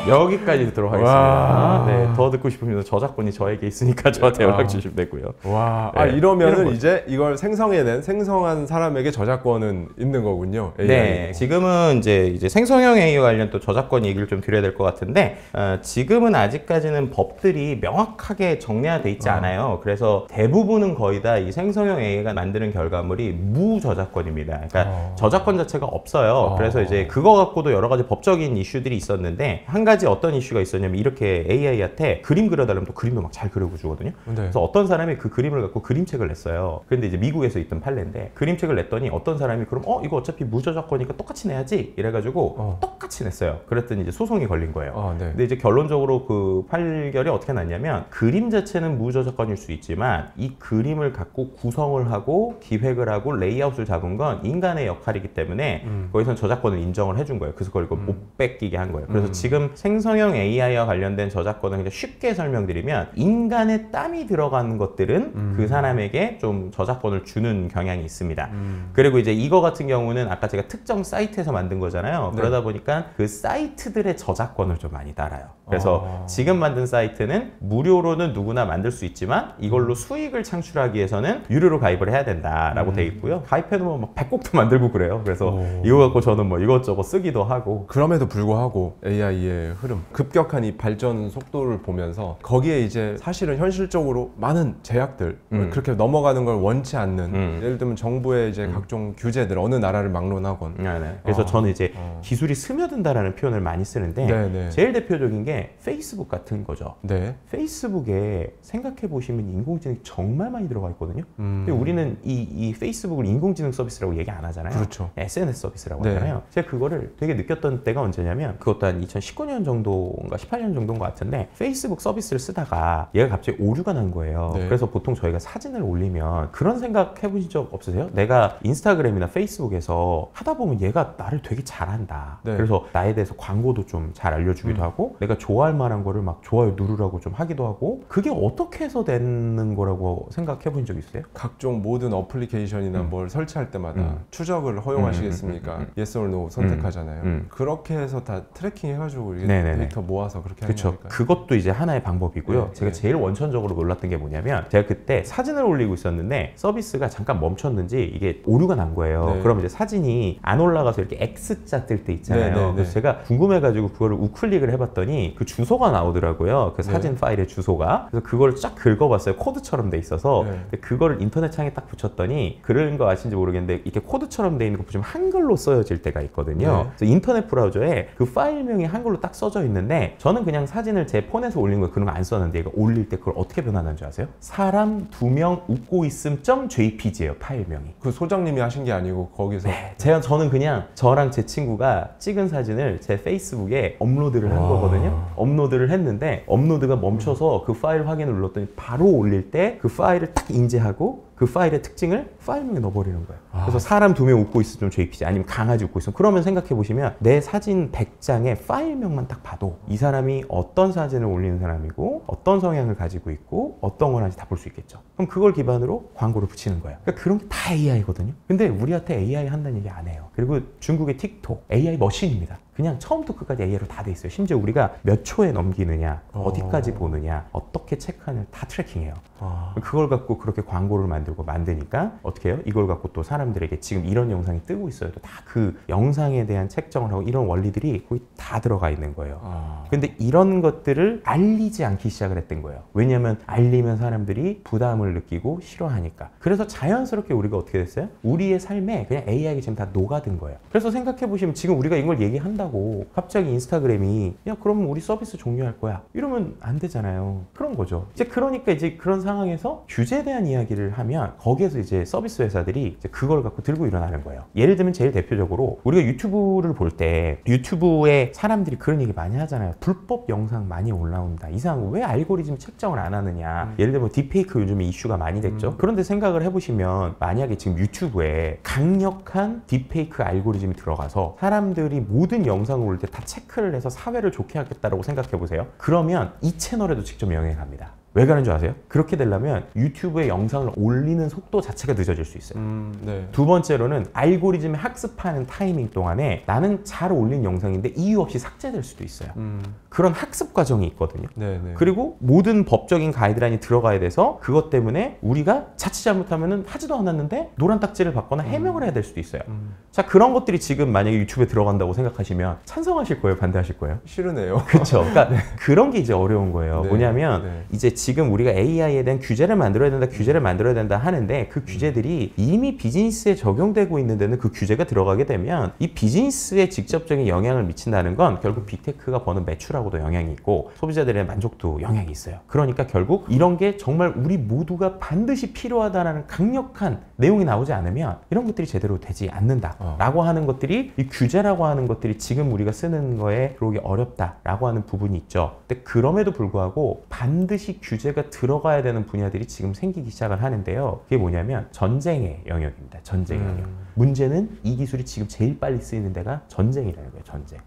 A: 여기까지 듣도록 하겠습니다. 네, 더 듣고 싶으면 저작권이 저에게 있으니까 저한테 연락 주시면 되고요.
B: 와,
A: 네,
B: 이러면은 이제 이걸 생성해낸 생성한 사람에게 저작권은 있는 거군요. AI.
A: 네, 지금은 이제 생성형 AI 관련 또 저작권 얘기를 좀 드려야 될 것 같은데 지금은 아직까지는 법들이 명확하게 정리화돼 있지 않아요. 그래서 대부분은 거의 다 이 생성형 AI가 만드는 결과물이 무저작권입니다. 그러니까 저작권 자체가 없어요. 그래서 이제 그거 갖고도 여러 가지 법적인 이슈들이 있었는데 하는데 한 가지 어떤 이슈가 있었냐면 이렇게 AI한테 그림 그려달라면 또 그림도 막 잘 그려고 주거든요. 그래서 어떤 사람이 그 그림을 갖고 그림책을 냈어요. 근데 이제 미국에서 있던 판례인데 그림책을 냈더니 어떤 사람이 그럼 이거 어차피 무저작거니까 똑같이 내야지 이래가지고 똑같이 냈어요. 그랬더니 이제 소송이 걸린 거예요. 근데 이제 결론적으로 그 판결이 어떻게 났냐면 그림 자체는 무저작권일 수 있지만 이 그림을 갖고 구성을 하고 기획을 하고 레이아웃을 잡은 건 인간의 역할이기 때문에 거기선 저작권을 인정을 해준 거예요. 그래서 그걸 못 뺏기게 한 거예요. 그래서 지금 생성형 AI와 관련된 저작권을 그냥 쉽게 설명드리면 인간의 땀이 들어가는 것들은 그 사람에게 좀 저작권을 주는 경향이 있습니다. 그리고 이제 이거 같은 경우는 아까 제가 특정 사이트에서 만든 거잖아요. 그러다 보니까 그 사이트들의 저작권을 좀 많이 따라요. 그래서 지금 만든 사이트는 무료로는 누구나 만들 수 있지만 이걸로 수익을 창출하기 위해서는 유료로 가입을 해야 된다라고 돼 있고요. 가입해놓으면 막 100곡도 만들고 그래요. 그래서 이거 갖고 저는 뭐 이것저것 쓰기도 하고.
B: 그럼에도 불구하고 AI의 흐름, 급격한 이 발전 속도를 보면서 거기에 이제 사실은 현실적으로 많은 제약들, 그렇게 넘어가는 걸 원치 않는, 예를 들면 정부의 이제 각종 규제들, 어느 나라를 막론하건.
A: 그래서 저는 이제 기술이 스며든다라는 표현을 많이 쓰는데 제일 대표적인 게 페이스북 같은 거죠. 페이스북에 생각해 보시면 인공지능이 정말 많이 들어가 있거든요. 근데 우리는 이 페이스북을 인공지능 서비스라고 얘기 안 하잖아요.
B: 그렇죠.
A: SNS 서비스라고 하잖아요. 제가 그거를 되게 느꼈던 때가 언제냐면 그것도 한 2019년 정도인가 18년 정도인 것 같은데 페이스북 서비스를 쓰다가 얘가 갑자기 오류가 난 거예요. 그래서 보통 저희가 사진을 올리면 그런 생각 해보신 적 없으세요? 내가 인스타그램이나 페이스북에서 하다 보면 얘가 나를 되게 잘한다. 그래서 나에 대해서 광고도 좀 잘 알려주기도 하고 내가 좋아할 만한 거를 막 좋아요 누르라고 좀 하기도 하고 그게 어떻게 해서 되는 거라고 생각해 본 적 있어요?
B: 각종 모든 어플리케이션이나 뭘 설치할 때마다 추적을 허용하시겠습니까? Yes or No 선택하잖아요. 그렇게 해서 다 트래킹 해가지고 데이터 모아서 그렇게 하는 거니까.
A: 그것도 이제 하나의 방법이고요. 제가 제일 원천적으로 놀랐던 게 뭐냐면 제가 그때 사진을 올리고 있었는데 서비스가 잠깐 멈췄는지 이게 오류가 난 거예요. 그럼 이제 사진이 안 올라가서 이렇게 X자 뜰 때 있잖아요. 그래서 제가 궁금해가지고 그거를 우클릭을 해봤더니 그 주소가 나오더라고요. 그 사진 파일의 주소가. 그래서 그걸 쫙 긁어봤어요. 코드처럼 돼 있어서. 근데 그거를 인터넷 창에 딱 붙였더니 그런 거 아시는지 모르겠는데 이렇게 코드처럼 돼 있는 거 보시면 한글로 써여질 때가 있거든요. 그래서 인터넷 브라우저에 그 파일명이 한글로 딱 써져 있는데 저는 그냥 사진을 제 폰에서 올린 거 그런 거 안 썼는데 얘가 올릴 때 그걸 어떻게 변환하는 줄 아세요? 사람 2명 웃고 있음 .jpg예요. 파일명이.
B: 그 소장님이 하신 게 아니고 거기서
A: 저는 그냥 저랑 제 친구가 찍은 사진을 제 페이스북에 업로드를 한 거거든요. 업로드를 했는데 업로드가 멈춰서 그 파일 확인을 눌렀더니 바로 올릴 때 그 파일을 딱 인지하고 그 파일의 특징을 파일명에 넣어버리는 거예요. 그래서 사람 2명 웃고 있으면 JPG 아니면 강아지 웃고 있으면 그러면 생각해 보시면 내 사진 100장의 파일명만 딱 봐도 이 사람이 어떤 사진을 올리는 사람이고 어떤 성향을 가지고 있고 어떤 걸 하는지 다 볼 수 있겠죠. 그럼 그걸 기반으로 광고를 붙이는 거예요. 그러니까 그런 게 다 AI거든요. 근데 우리한테 AI 한다는 얘기 안 해요. 그리고 중국의 틱톡 AI 머신입니다. 그냥 처음부터 끝까지 AI로 다 돼 있어요. 심지어 우리가 몇 초에 넘기느냐, 어디까지 보느냐, 어떻게 체크하느냐 다 트래킹해요. 그걸 갖고 그렇게 광고를 만드니까 어떻게 해요? 이걸 갖고 또 사람들에게 지금 이런 영상이 뜨고 있어요. 다 그 영상에 대한 책정을 하고 이런 원리들이 거의 다 들어가 있는 거예요. 근데 이런 것들을 알리지 않기 시작을 했던 거예요. 왜냐하면 알리면 사람들이 부담을 느끼고 싫어하니까. 그래서 자연스럽게 우리가 어떻게 됐어요? 우리의 삶에 그냥 AI가 지금 다 녹아든 거예요. 그래서 생각해 보시면 지금 우리가 이걸 얘기한다고 갑자기 인스타그램이 야 그러면 우리 서비스 종료할 거야 이러면 안 되잖아요. 그런 거죠. 그러니까 이제 그런 상황에서 규제에 대한 이야기를 하면 거기에서 이제 서비스 회사들이 이제 그걸 갖고 들고 일어나는 거예요. 예를 들면 제일 대표적으로 우리가 유튜브를 볼 때 유튜브에 사람들이 그런 얘기 많이 하잖아요. 불법 영상 많이 올라온다. 이상한 거 왜 알고리즘 책정을 안 하느냐. 예를 들면 딥페이크 요즘에 이슈가 많이 됐죠. 그런데 생각을 해보시면 만약에 지금 유튜브에 강력한 딥페이크 알고리즘이 들어가서 사람들이 모든 영상을 올 때 다 체크를 해서 사회를 좋게 하겠다라고 생각해 보세요. 그러면 이 채널에도 직접 영향이 갑니다. 왜 가는 줄 아세요? 그렇게 되려면 유튜브에 영상을 올리는 속도 자체가 늦어질 수 있어요. 두 번째로는 알고리즘을 학습하는 타이밍 동안에 나는 잘 올린 영상인데 이유 없이 삭제될 수도 있어요. 그런 학습 과정이 있거든요. 그리고 모든 법적인 가이드라인이 들어가야 돼서 그것 때문에 우리가 자칫 잘못하면 하지도 않았는데 노란 딱지를 받거나 해명을 해야 될 수도 있어요. 자, 그런 것들이 지금 만약에 유튜브에 들어간다고 생각하시면 찬성하실 거예요? 반대하실 거예요?
B: 싫으네요.
A: 그렇죠. 그러니까 그런 게 이제 어려운 거예요. 뭐냐면 이제 지금 우리가 AI에 대한 규제를 만들어야 된다 하는데 그 규제들이 이미 비즈니스에 적용되고 있는 데는 그 규제가 들어가게 되면 이 비즈니스에 직접적인 영향을 미친다는 건 결국 빅테크가 버는 매출하고도 영향이 있고 소비자들의 만족도 영향이 있어요. 그러니까 결국 이런 게 정말 우리 모두가 반드시 필요하다는 강력한 내용이 나오지 않으면 이런 것들이 제대로 되지 않는다라고 하는 것들이 이 규제라고 하는 것들이 지금 우리가 쓰는 거에 들어오기 어렵다라고 하는 부분이 있죠. 근데 그럼에도 불구하고 반드시 규제가 들어가야 되는 분야들이 지금 생기기 시작을 하는데요. 그게 뭐냐면 전쟁의 영역입니다. 전쟁의 영역. 문제는 이 기술이 지금 제일 빨리 쓰이는 데가 전쟁이라는 거예요. 전쟁.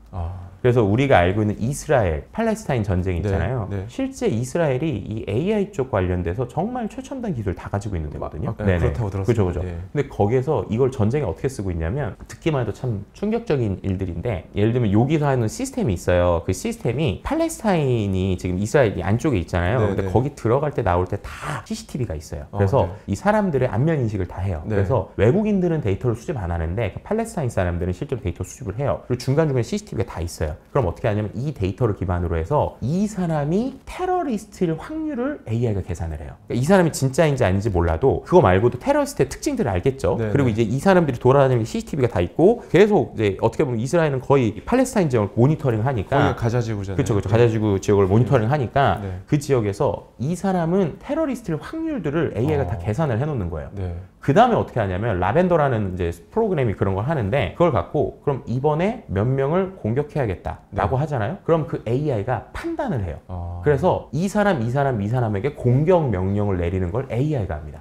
A: 그래서 우리가 알고 있는 이스라엘, 팔레스타인 전쟁이 있잖아요. 네. 실제 이스라엘이 이 AI 쪽 관련돼서 정말 최첨단 기술 다 가지고 있는 데거든요.
B: 그렇다고 들었어요.
A: 그죠. 근데 거기에서 이걸 전쟁에 어떻게 쓰고 있냐면 듣기만 해도 참 충격적인 일들인데 예를 들면 여기서 하는 시스템이 있어요. 그 시스템이 팔레스타인이 지금 이스라엘 안쪽에 있잖아요. 근데 거기 들어갈 때 나올 때 다 CCTV가 있어요. 그래서 이 사람들의 안면 인식을 다 해요. 그래서 외국인들은 데이터를 수집 안 하는데 그 팔레스타인 사람들은 실제로 데이터 수집을 해요. 그리고 중간중간에 CCTV가 다 있어요. 그럼 어떻게 하냐면 이 데이터를 기반으로 해서 이 사람이 테러리스트일 확률을 AI가 계산을 해요. 그러니까 이 사람이 진짜인지 아닌지 몰라도 그거 말고도 테러리스트의 특징들을 알겠죠. 그리고 이제 이 사람들이 돌아다니는 CCTV가 다 있고 계속 이제 어떻게 보면 이스라엘은 거의 팔레스타인 지역을 모니터링 하니까
B: 가자지구잖아요.
A: 그렇죠. 가자지구 지역을 모니터링 하니까 그 지역에서 이 사람은 테러리스트일 확률들을 AI가 다 계산을 해놓는 거예요. 그 다음에 어떻게 하냐면 라벤더라는 이제 프로그램이 그런 걸 하는데 그걸 갖고 그럼 이번에 몇 명을 공격해야겠다라고 하잖아요. 그럼 그 AI가 판단을 해요. 그래서 이 사람에게 공격 명령을 내리는 걸 AI가 합니다.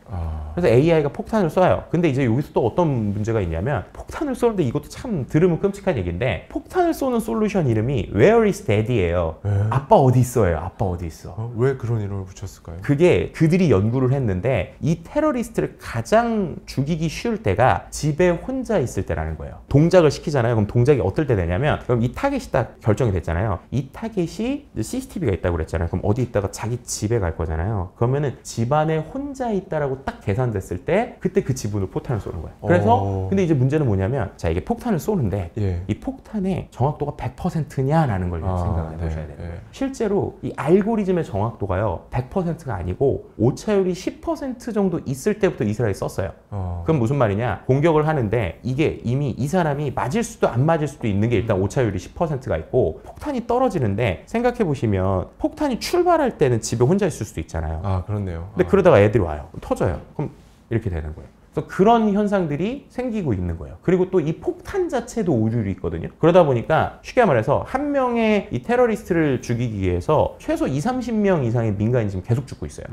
A: 그래서 AI가 폭탄을 쏴요. 근데 이제 여기서 또 어떤 문제가 있냐면 폭탄을 쏘는데 이것도 참 들으면 끔찍한 얘기인데 폭탄을 쏘는 솔루션 이름이 Where is Daddy예요. 아빠 어디 있어요? 아빠 어디 있어?
B: 왜 그런 이름을 붙였을까요?
A: 그게 그들이 연구를 했는데 이 테러리스트를 가장 죽이기 쉬울 때가 집에 혼자 있을 때라는 거예요. 동작을 시키잖아요. 그럼 동작이 어떨 때 되냐면 그럼 이 타겟이 딱 결정이 됐잖아요. 이 타겟이 CCTV가 있다고 그랬잖아요. 그럼 어디 있다가 자기 집에 갈 거잖아요. 그러면은 집안에 혼자 있다라고 딱 계산됐을 때 그때 그 지분으로 포탄을 쏘는 거예요. 그래서 근데 이제 문제는 뭐냐면 자 이게 폭탄을 쏘는데 이 폭탄의 정확도가 100%냐라는 걸 생각을 해보셔야 돼요. 실제로 이 알고리즘의 정확도가요 100%가 아니고 오차율이 10% 정도 있을 때부터 이스라엘이 썼어요. 그럼 무슨 말이냐? 공격을 하는데 이게 이미 이 사람이 맞을 수도 안 맞을 수도 있는 게 일단 오차율이 10%가 있고 폭탄이 떨어지는데 생각해 보시면 폭탄이 출발할 때는 집에 혼자 있을 수도 있잖아요.
B: 그렇네요.
A: 근데 그러다가 애들이 와요. 터져요. 그럼 이렇게 되는 거예요. 그래서 그런 현상들이 생기고 있는 거예요. 그리고 또 이 폭탄 자체도 오류이 있거든요. 그러다 보니까 쉽게 말해서 한 명의 이 테러리스트를 죽이기 위해서 최소 20-30명 이상의 민간인이 지금 계속 죽고 있어요.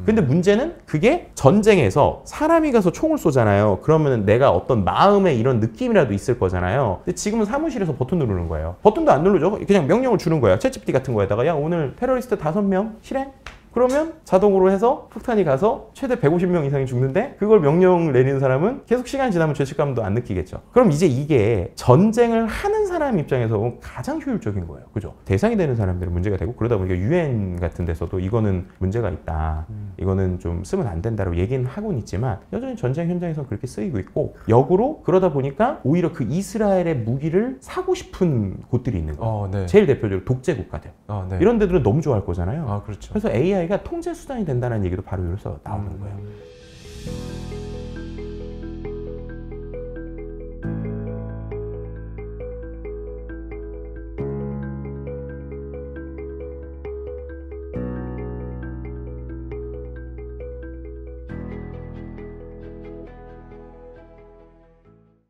A: 근데 문제는 그게 전쟁에서 사람이 가서 총을 쏘잖아요. 그러면 내가 어떤 마음의 이런 느낌이라도 있을 거잖아요. 근데 지금은 사무실에서 버튼 누르는 거예요. 버튼도 안 누르죠. 그냥 명령을 주는 거예요. 챗GPT 같은 거에다가 야 오늘 테러리스트 5명 실행? 그러면 자동으로 해서 폭탄이 가서 최대 150명 이상이 죽는데 그걸 명령을 내리는 사람은 계속 시간이 지나면 죄책감도 안 느끼겠죠. 그럼 이제 이게 전쟁을 하는 사람 입장에서 보면 가장 효율적인 거예요. 그죠? 대상이 되는 사람들은 문제가 되고 그러다 보니까 UN 같은 데서도 이거는 문제가 있다. 이거는 좀 쓰면 안 된다라고 얘기는 하고는 있지만 여전히 전쟁 현장에서 그렇게 쓰이고 있고 역으로 그러다 보니까 오히려 그 이스라엘의 무기를 사고 싶은 곳들이 있는 거예요. 제일 대표적으로 독재 국가들. 이런 데들은 너무 좋아할 거잖아요.
B: 그렇죠.
A: 그래서 AI가 통제 수단이 된다는 얘기도 바로 여기서 나오는 거예요.